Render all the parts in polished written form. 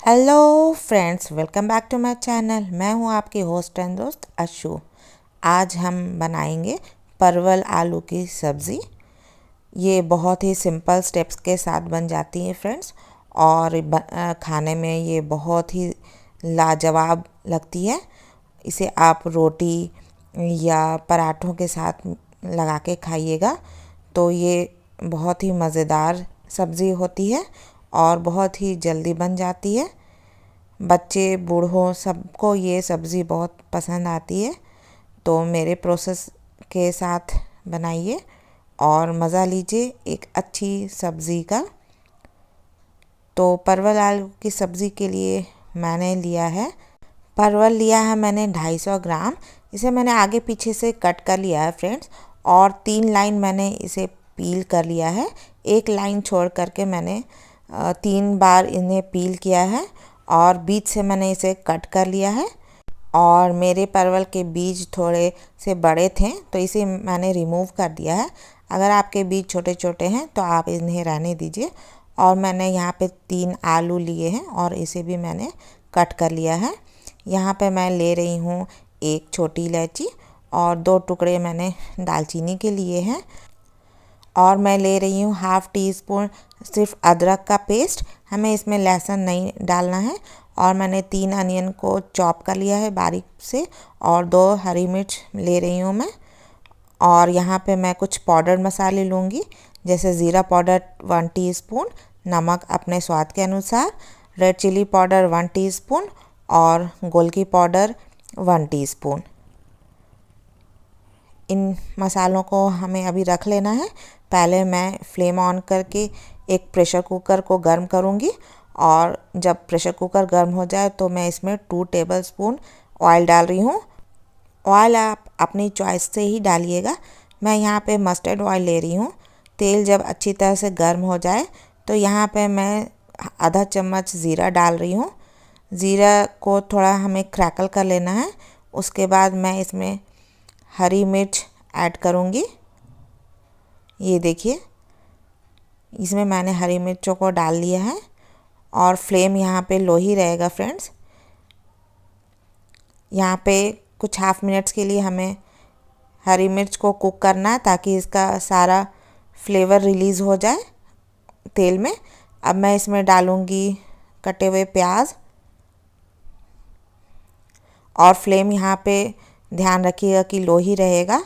Hello friends, welcome back to my channel. मैं हूं आपकी होस्ट एंड दोस्त अशु। आज हम बनाएंगे परवल आलू की सब्ज़ी। ये बहुत ही सिंपल स्टेप्स के साथ बन जाती है फ्रेंड्स, और खाने में ये बहुत ही लाजवाब लगती है। इसे आप रोटी या पराठों के साथ लगा के खाइएगा तो ये बहुत ही मज़ेदार सब्ज़ी होती है और बहुत ही जल्दी बन जाती है। बच्चे बूढ़ों सबको ये सब्ज़ी बहुत पसंद आती है। तो मेरे प्रोसेस के साथ बनाइए और मज़ा लीजिए एक अच्छी सब्ज़ी का। तो परवल आलू की सब्ज़ी के लिए मैंने लिया है, परवल लिया है मैंने 250 ग्राम। इसे मैंने आगे पीछे से कट कर लिया है फ्रेंड्स, और 3 लाइन मैंने इसे पील कर लिया है। एक लाइन छोड़ करके मैंने 3 बार इन्हें पील किया है और बीच से मैंने इसे कट कर लिया है। और मेरे परवल के बीज थोड़े से बड़े थे तो इसे मैंने रिमूव कर दिया है। अगर आपके बीज छोटे छोटे हैं तो आप इन्हें रहने दीजिए। और मैंने यहाँ पे 3 आलू लिए हैं और इसे भी मैंने कट कर लिया है। यहाँ पे मैं ले रही हूँ एक छोटी इलायची और 2 टुकड़े मैंने दालचीनी के लिए हैं। और मैं ले रही हूँ हाफ़ टी स्पून सिर्फ अदरक का पेस्ट, हमें इसमें लहसुन नहीं डालना है। और मैंने 3 अनियन को चॉप कर लिया है बारीक से, और 2 हरी मिर्च ले रही हूँ मैं। और यहाँ पे मैं कुछ पाउडर मसाले लूँगी, जैसे ज़ीरा पाउडर 1 टीस्पून, नमक अपने स्वाद के अनुसार, रेड चिली पाउडर 1 टीस्पून और गोलकी पाउडर 1 टीस्पून। इन मसालों को हमें अभी रख लेना है। पहले मैं फ्लेम ऑन करके एक प्रेशर कुकर को गर्म करूँगी, और जब प्रेशर कुकर गर्म हो जाए तो मैं इसमें 2 टेबलस्पून ऑयल डाल रही हूँ। ऑयल आप अपनी चॉइस से ही डालिएगा। मैं यहाँ पे मस्टर्ड ऑयल ले रही हूँ। तेल जब अच्छी तरह से गर्म हो जाए तो यहाँ पे मैं आधा चम्मच ज़ीरा डाल रही हूँ। ज़ीरा को थोड़ा हमें क्रैकल कर लेना है। उसके बाद मैं इसमें हरी मिर्च ऐड करूँगी। ये देखिए, इसमें मैंने हरी मिर्चों को डाल लिया है और फ्लेम यहाँ पे लो ही रहेगा फ्रेंड्स। यहाँ पे कुछ हाफ मिनट्स के लिए हमें हरी मिर्च को कुक करना है ताकि इसका सारा फ्लेवर रिलीज़ हो जाए तेल में। अब मैं इसमें डालूँगी कटे हुए प्याज, और फ्लेम यहाँ पे ध्यान रखिएगा कि लो ही रहेगा।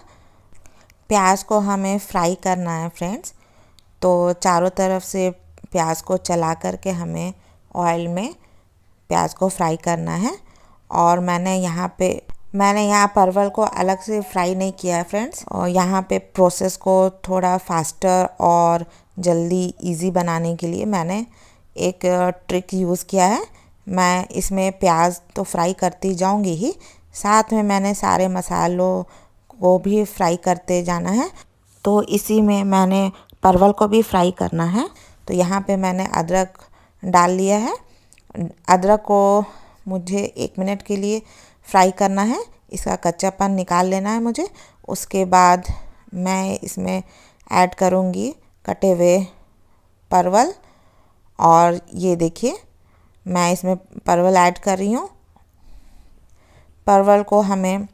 प्याज को हमें फ्राई करना है फ्रेंड्स, तो चारों तरफ से प्याज को चला करके हमें ऑयल में प्याज को फ्राई करना है। और मैंने यहाँ परवल को अलग से फ्राई नहीं किया है फ्रेंड्स, और यहाँ पे प्रोसेस को थोड़ा फास्टर और जल्दी इजी बनाने के लिए मैंने एक ट्रिक यूज़ किया है। मैं इसमें प्याज तो फ्राई करती जाऊँगी ही, साथ में मैंने सारे मसालों को भी फ्राई करते जाना है। तो इसी में मैंने परवल को भी फ्राई करना है। तो यहाँ पे मैंने अदरक डाल लिया है। अदरक को मुझे 1 मिनट के लिए फ्राई करना है, इसका कच्चापन निकाल लेना है मुझे। उसके बाद मैं इसमें ऐड करूँगी कटे हुए परवल। और ये देखिए, मैं इसमें परवल ऐड कर रही हूँ। परवल को हमें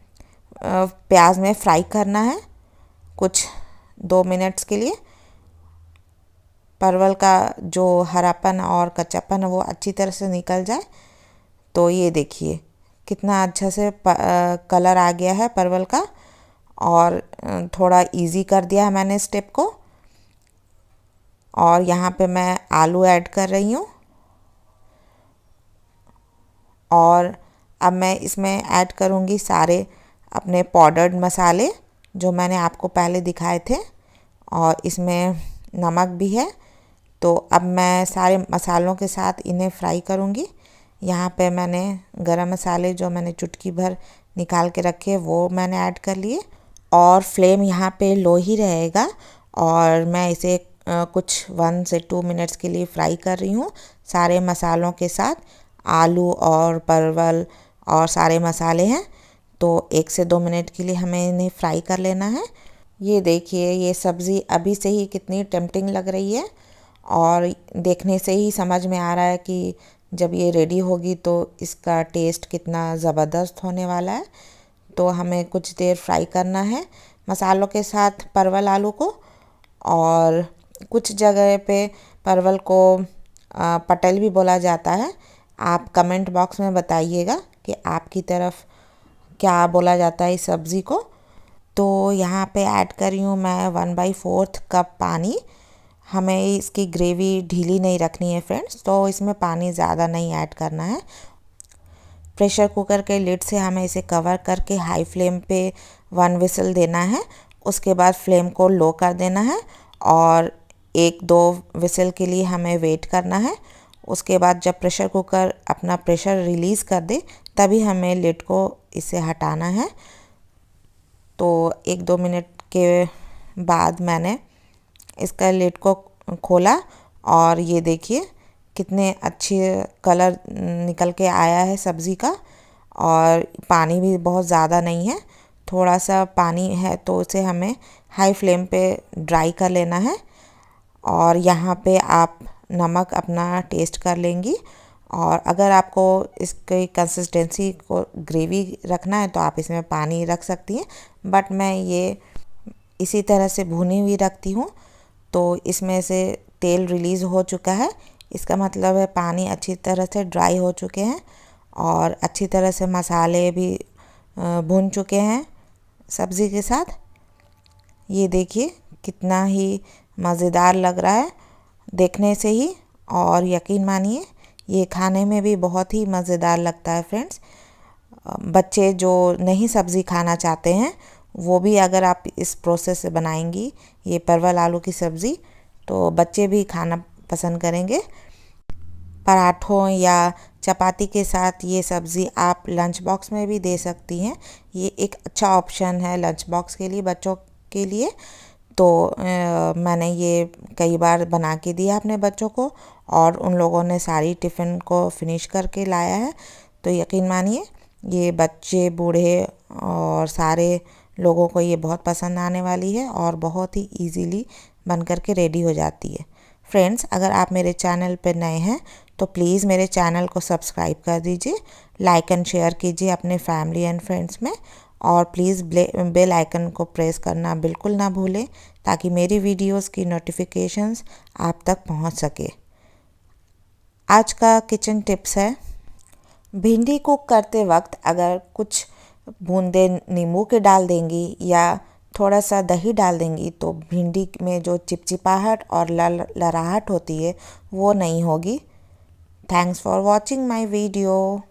प्याज में फ्राई करना है कुछ 2 मिनट्स के लिए। परवल का जो हरापन और कच्चापन है वो अच्छी तरह से निकल जाए। तो ये देखिए कितना अच्छा से कलर आ गया है परवल का, और थोड़ा इजी कर दिया है मैंने स्टेप को। और यहाँ पे मैं आलू ऐड कर रही हूँ, और अब मैं इसमें ऐड करूँगी सारे अपने पाउडर्ड मसाले जो मैंने आपको पहले दिखाए थे, और इसमें नमक भी है। तो अब मैं सारे मसालों के साथ इन्हें फ्राई करूँगी। यहाँ पे मैंने गरम मसाले जो मैंने चुटकी भर निकाल के रखे वो मैंने ऐड कर लिए, और फ्लेम यहाँ पे लो ही रहेगा। और मैं इसे कुछ 1 से 2 मिनट्स के लिए फ्राई कर रही हूँ सारे मसालों के साथ। आलू और परवल और सारे मसाले हैं, तो 1 से 2 मिनट के लिए हमें इन्हें फ्राई कर लेना है। ये देखिए, ये सब्ज़ी अभी से ही कितनी टेम्पटिंग लग रही है, और देखने से ही समझ में आ रहा है कि जब ये रेडी होगी तो इसका टेस्ट कितना ज़बरदस्त होने वाला है। तो हमें कुछ देर फ्राई करना है मसालों के साथ परवल आलू को। और कुछ जगह पे परवल को पटेल भी बोला जाता है। आप कमेंट बॉक्स में बताइएगा कि आपकी तरफ क्या बोला जाता है इस सब्ज़ी को। तो यहाँ पे ऐड कर रही हूँ मैं 1/4 कप पानी। हमें इसकी ग्रेवी ढीली नहीं रखनी है फ्रेंड्स, तो इसमें पानी ज़्यादा नहीं ऐड करना है। प्रेशर कुकर के लिड से हमें इसे कवर करके हाई फ्लेम पे 1 विसल देना है। उसके बाद फ्लेम को लो कर देना है और 1-2 विसल के लिए हमें वेट करना है। उसके बाद जब प्रेशर कुकर अपना प्रेशर रिलीज़ कर दे तभी हमें लिड को इसे हटाना है। तो 1-2 मिनट के बाद मैंने इसका लिड को खोला और ये देखिए कितने अच्छे कलर निकल के आया है सब्ज़ी का। और पानी भी बहुत ज़्यादा नहीं है, थोड़ा सा पानी है, तो उसे हमें हाई फ्लेम पे ड्राई कर लेना है। और यहाँ पे आप नमक अपना टेस्ट कर लेंगी। और अगर आपको इसकी कंसिस्टेंसी को ग्रेवी रखना है तो आप इसमें पानी रख सकती हैं, बट मैं ये इसी तरह से भुनी हुई रखती हूँ। तो इसमें से तेल रिलीज़ हो चुका है, इसका मतलब है पानी अच्छी तरह से ड्राई हो चुके हैं और अच्छी तरह से मसाले भी भुन चुके हैं सब्ज़ी के साथ। ये देखिए कितना ही मज़ेदार लग रहा है देखने से ही, और यकीन मानिए ये खाने में भी बहुत ही मज़ेदार लगता है फ्रेंड्स। बच्चे जो नहीं सब्ज़ी खाना चाहते हैं वो भी अगर आप इस प्रोसेस से बनाएंगी ये परवल आलू की सब्ज़ी, तो बच्चे भी खाना पसंद करेंगे। पराठों या चपाती के साथ ये सब्ज़ी आप लंच बॉक्स में भी दे सकती हैं। ये एक अच्छा ऑप्शन है लंच बॉक्स के लिए, बच्चों के लिए। तो मैंने ये कई बार बना के दिया अपने बच्चों को और उन लोगों ने सारी टिफ़िन को फिनिश करके लाया है। तो यकीन मानिए ये बच्चे बूढ़े और सारे लोगों को ये बहुत पसंद आने वाली है और बहुत ही इजीली बन कर के रेडी हो जाती है। फ्रेंड्स, अगर आप मेरे चैनल पर नए हैं तो प्लीज़ मेरे चैनल को सब्सक्राइब कर दीजिए, लाइक एंड शेयर कीजिए अपने फैमिली एंड फ्रेंड्स में, और प्लीज़ बेल आइकन को प्रेस करना बिल्कुल ना भूलें ताकि मेरी वीडियोस की नोटिफिकेशंस आप तक पहुंच सके। आज का किचन टिप्स है, भिंडी कुक करते वक्त अगर कुछ बूंदे नींबू के डाल देंगी या थोड़ा सा दही डाल देंगी तो भिंडी में जो चिपचिपाहट और लराहट होती है वो नहीं होगी। Thanks for watching my video.